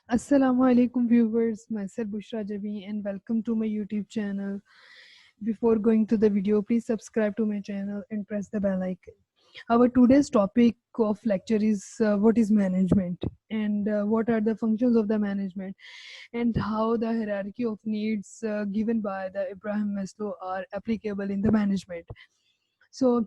Assalamu alaikum viewers, myself Bushra Jabi and welcome to my YouTube channel. Before going to the video, please subscribe to my channel and press the bell icon. Our today's topic of lecture is what is management and what are the functions of the management and how the hierarchy of needs given by the Abraham Maslow are applicable in the management. So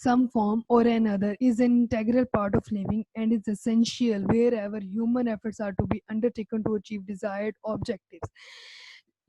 some form or another is an integral part of living and is essential wherever human efforts are to be undertaken to achieve desired objectives.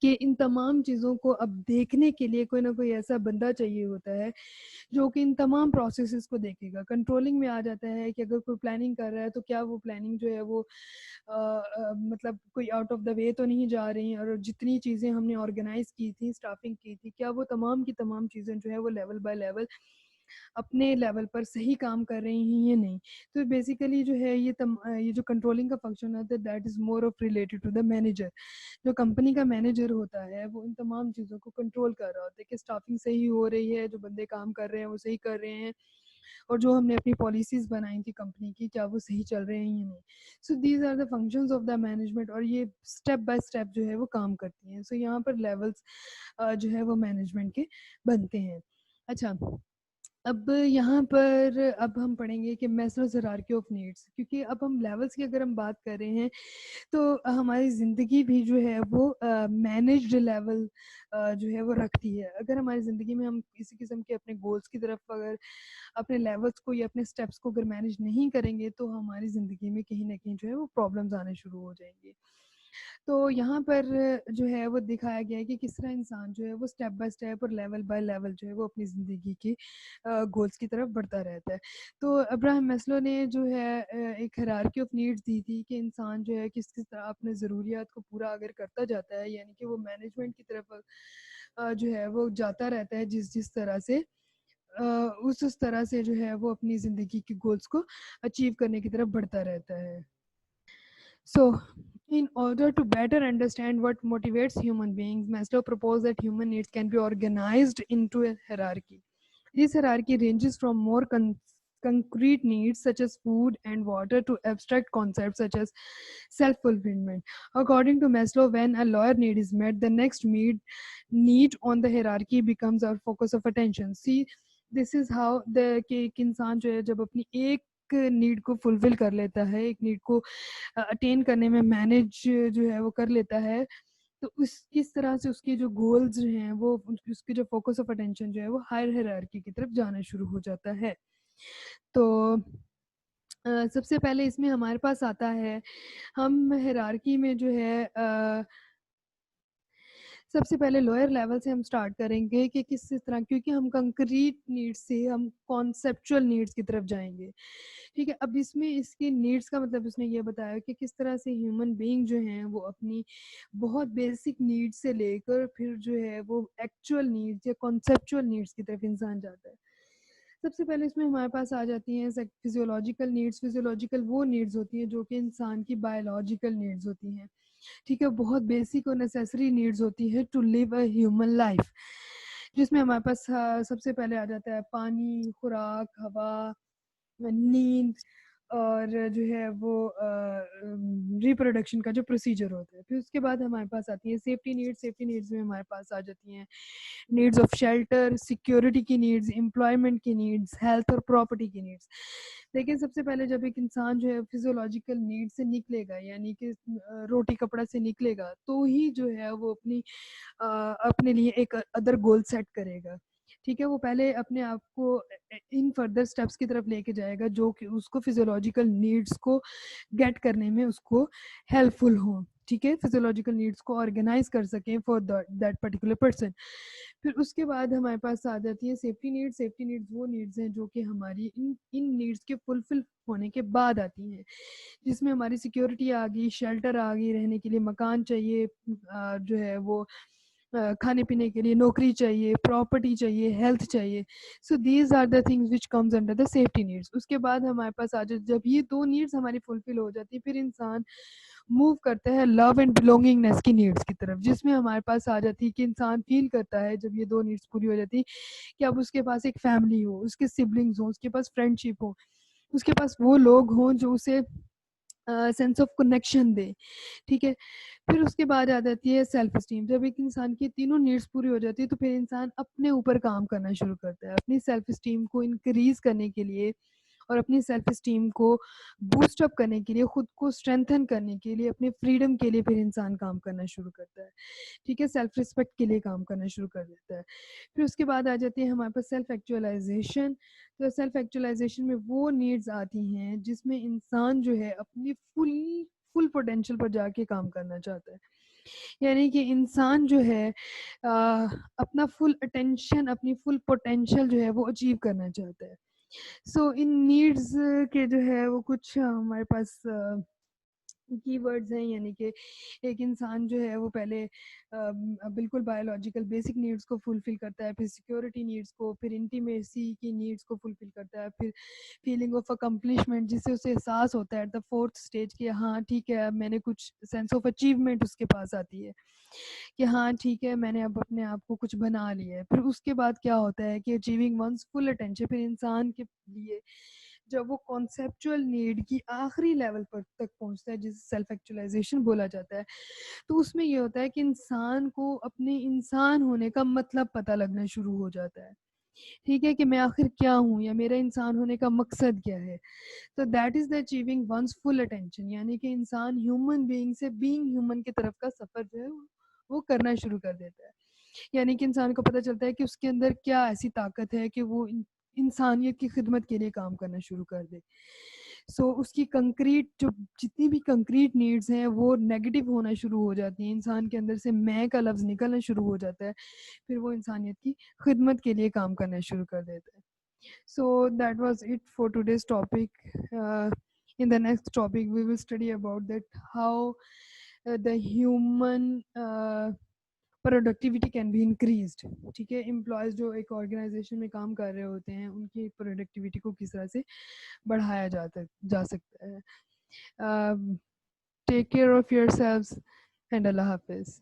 کہ ان تمام چیزوں کو اب دیکھنے کے لیے کوئی نہ کوئی ایسا بندہ چاہیے ہوتا ہے جو کہ ان تمام پروسیسز کو دیکھے گا. کنٹرولنگ میں آ جاتا ہے کہ اگر کوئی پلاننگ کر رہا ہے تو کیا وہ پلاننگ جو ہے وہ مطلب کوئی آؤٹ آف دا وے تو نہیں جا رہی, اور جتنی چیزیں ہم نے آرگنائز کی تھی, اسٹافنگ کی تھی, کیا وہ تمام کی تمام چیزیں جو ہے وہ لیول بائی لیول اپنے لیول پر صحیح کام کر رہی ہیں یا نہیں. تو بیسیکلی جو ہے یہ جو کنٹرولنگ کا فنکشن ہوتا ہے that is more of related to the manager. جو کمپنی کا مینیجر ہوتا ہے وہ ان تمام چیزوں کو کنٹرول کر رہا ہوتا ہے کہ اسٹافنگ صحیح ہو رہی ہے, جو بندے کام کر رہے ہیں وہ صحیح کر رہے ہیں, اور جو ہم نے اپنی پالیسیز بنائی تھی کمپنی کی کیا وہ صحیح چل رہے ہیں یا نہیں. So these are the functions of the management, اور یہ اسٹیپ بائی اسٹیپ جو ہے وہ کام کرتی ہیں. سو یہاں پر لیولس جو ہے وہ مینجمنٹ کے بنتے ہیں. اچھا, اب یہاں پر اب ہم پڑھیں گے کہ میسلوز ہیرارکی آف نیڈس, کیونکہ اب ہم لیولس کی اگر ہم بات کر رہے ہیں تو ہماری زندگی بھی جو ہے وہ مینیجڈ لیول جو ہے وہ رکھتی ہے. اگر ہماری زندگی میں ہم کسی قسم کے اپنے گولس کی طرف اگر اپنے لیولس کو یا اپنے اسٹیپس کو اگر مینیج نہیں کریں گے تو ہماری زندگی میں کہیں نہ کہیں جو ہے وہ پرابلمز آنے شروع ہو جائیں گے. تو یہاں پر جو ہے وہ دکھایا گیا ہے کہ کس طرح انسان جو ہے وہ اسٹیپ بائی اسٹیپ اور لیول بائی لیول جو ہے وہ اپنی زندگی کے گولس کی طرف بڑھتا رہتا ہے. تو ابراہیم میسلو نے جو ہے ایک ہیرارکی آف نیڈس دی تھی کہ انسان جو ہے کس طرح اپنے ضروریات کو پورا اگر کرتا جاتا ہے, یعنی کہ وہ مینجمنٹ کی طرف جو ہے وہ جاتا رہتا ہے جس طرح سے اس طرح سے جو ہے وہ اپنی زندگی کے گولس کو اچیو کرنے کی طرف بڑھتا رہتا ہے. So, in order to better understand what motivates human beings, Maslow proposed that human needs can be organized into a hierarchy. This hierarchy ranges from more concrete needs such as food and water to abstract concepts such as self-fulfillment. According to Maslow, when a lower need is met, the next need on the hierarchy becomes our focus of attention. See, this is how the کہ ایک انسان جو ہے جب اپنی ایک need کو فلفل کر لیتا ہے, ایک نیڈ کو اٹین کرنے میں مینیج جو ہے وہ کر لیتا ہے, تو اس طرح سے اس کے جو گولز ہیں وہ اس کے جو فوکس آف اٹینشن جو ہے وہ ہائر ہیرارکی کی طرف جانا شروع ہو جاتا ہے. تو سب سے پہلے اس میں ہمارے پاس آتا ہے, ہم ہیرارکی میں جو ہے سب سے پہلے لوئر لیول سے ہم سٹارٹ کریں گے کہ کس طرح, کیونکہ ہم کنکریٹ نیڈس سے ہم کانسیپچول نیڈس کی طرف جائیں گے. ٹھیک ہے, اب اس میں اس کی نیڈس کا مطلب اس نے یہ بتایا کہ کس طرح سے ہیومن بینگ جو ہیں وہ اپنی بہت بیسک نیڈ سے لے کر پھر جو ہے وہ ایکچوئل نیڈس یا کانسیپچول نیڈس کی طرف انسان جاتا ہے. سب سے پہلے اس میں ہمارے پاس آ جاتی ہیں فزیولوجیکل نیڈس. فزیولوجیکل وہ نیڈس ہوتی ہیں جو کہ انسان کی بایولوجیکل نیڈس ہوتی ہیں. ٹھیک ہے, بہت بیسک اور نیسیسری نیڈز ہوتی ہے to live a human life, جس میں ہمارے پاس سب سے پہلے آ جاتا ہے پانی, خوراک, ہوا, نیند, اور جو ہے وہ ریپروڈکشن کا جو پروسیجر ہوتا ہے. پھر اس کے بعد ہمارے پاس آتی ہے سیفٹی نیڈس. سیفٹی نیڈس میں ہمارے پاس آ جاتی ہیں نیڈز آف شیلٹر, سیکیورٹی کی نیڈز, امپلائمنٹ کی نیڈز, ہیلتھ اور پراپرٹی کی نیڈز. لیکن سب سے پہلے جب ایک انسان جو ہے فزیولوجیکل نیڈ سے نکلے گا, یعنی کہ روٹی کپڑا سے نکلے گا, تو ہی جو ہے وہ اپنے لیے ایک ادر گول سیٹ کرے گا. ٹھیک ہے, وہ پہلے اپنے آپ کو ان فردر سٹیپس کی طرف لے کے جائے گا جو کہ اس کو فزیولوجیکل نیڈس کو گیٹ کرنے میں اس کو ہیلپ فل ہوں. ٹھیک ہے, فزیولوجیکل نیڈس کو آرگنائز کر سکیں فار دیٹ پرٹیکولر پرسن. پھر اس کے بعد ہمارے پاس آ جاتی ہے سیفٹی نیڈس. سیفٹی نیڈس وہ نیڈس ہیں جو کہ ہماری ان نیڈس کے فلفل ہونے کے بعد آتی ہیں, جس میں ہماری سیکیورٹی آ گئی, شیلٹر آ گئی, رہنے کے لیے مکان چاہیے, جو ہے وہ کھانے پینے کے لیے نوکری چاہیے, پراپرٹی چاہیے, ہیلتھ چاہیے. So these are the things which comes under the safety needs. اس کے بعد ہمارے پاس آ جاتی, جب یہ دو نیڈس ہماری فلفل ہو جاتی, پھر انسان موو کرتا ہے لو اینڈ بلونگنگنیس کی نیڈس کی طرف, جس میں ہمارے پاس آ جاتی ہے کہ انسان فیل کرتا ہے جب یہ دو نیڈس پوری ہو جاتی کہ اب اس کے پاس ایک فیملی ہو, اس کے سبلنگز ہوں, اس کے پاس فرینڈ شپ ہو, اس کے پاس وہ لوگ ہوں جو اسے سینس آف کنیکشن دے. ٹھیک ہے, پھر اس کے بعد آ جاتی ہے سیلف اسٹیم. جب ایک انسان کی تینوں نیڈس پوری ہو جاتی ہے تو پھر انسان اپنے اوپر کام کرنا شروع کرتا ہے, اپنی سیلف اسٹیم کو انکریز کرنے کے لیے اور اپنی سیلف اسٹیم کو بوسٹ اپ کرنے کے لیے, خود کو اسٹرینتھن کرنے کے لیے, اپنے فریڈم کے لیے پھر انسان کام کرنا شروع کرتا ہے. ٹھیک ہے, سیلف رسپیکٹ کے لیے کام کرنا شروع کر دیتا ہے. پھر اس کے بعد آ جاتی ہے ہمارے پاس سیلف ایکچوئلائزیشن. تو سیلف ایکچوئلائزیشن میں وہ نیڈز آتی ہیں جس میں انسان جو ہے اپنی فل پوٹینشیل پر جا کے کام کرنا چاہتا ہے. یعنی کہ انسان جو ہے اپنا فل اٹینشن، اپنی فل پوٹینشیل جو ہے وہ اچیو کرنا چاہتا ہے. سو ان نیڈز کے جو ہے وہ کچھ ہمارے پاس کی ورڈز ہیں. یعنی کہ ایک انسان جو ہے وہ پہلے بالکل بایولوجیکل بیسک نیڈس کو فلفل کرتا ہے، پھر سیکورٹی نیڈس کو، پھر انٹیمیسی کی نیڈس کو فلفل کرتا ہے، پھر فیلنگ آف اکمپلشمنٹ جس سے اسے احساس ہوتا ہے ایٹ دا فورتھ اسٹیج کہ ہاں ٹھیک ہے اب میں نے کچھ سینس آف اچیومنٹ اس کے پاس آتی ہے کہ ہاں ٹھیک ہے میں نے اب اپنے آپ کو کچھ بنا لیا ہے. پھر اس کے بعد کیا ہوتا ہے کہ اچیونگ ونس فل اٹینشن، پھر انسان کے لیے جب وہ کانسیپچول نیڈ کی آخری لیول پر تک پہنچتا ہے جسے سیلف ایکچولائزیشن بولا جاتا ہے، تو اس میں یہ ہوتا ہے کہ انسان کو اپنے انسان ہونے کا مطلب پتہ لگنا شروع ہو جاتا ہے. ٹھیک ہے کہ میں آخر کیا ہوں یا میرا انسان ہونے کا مقصد کیا ہے. تو that is the achieving one's full attention. یعنی کہ انسان ہیومن بینگ سے بینگ ہیومن کی طرف کا سفر جو ہے وہ کرنا شروع کر دیتا ہے. یعنی کہ انسان کو پتہ چلتا ہے کہ اس کے اندر کیا ایسی طاقت ہے کہ وہ انسانیت کی خدمت کے لیے کام کرنا شروع کر دے. سو اس کی کنکریٹ جو جتنی بھی کنکریٹ نیڈز ہیں وہ نیگیٹو ہونا شروع ہو جاتی ہیں. انسان کے اندر سے میں کا لفظ نکلنا شروع ہو جاتا ہے، پھر وہ انسانیت کی خدمت کے لیے کام کرنا شروع کر دیتا ہے. So that was it for today's topic. In the next topic, we will study about that how the human productivity can be increased. ٹھیک ہے، امپلائز جو ایک آرگنائزیشن میں کام کر رہے ہوتے ہیں ان کی پروڈکٹیوٹی کو کس طرح سے بڑھایا جا سکتا ہے. Take care of yourselves and اللہ حافظ.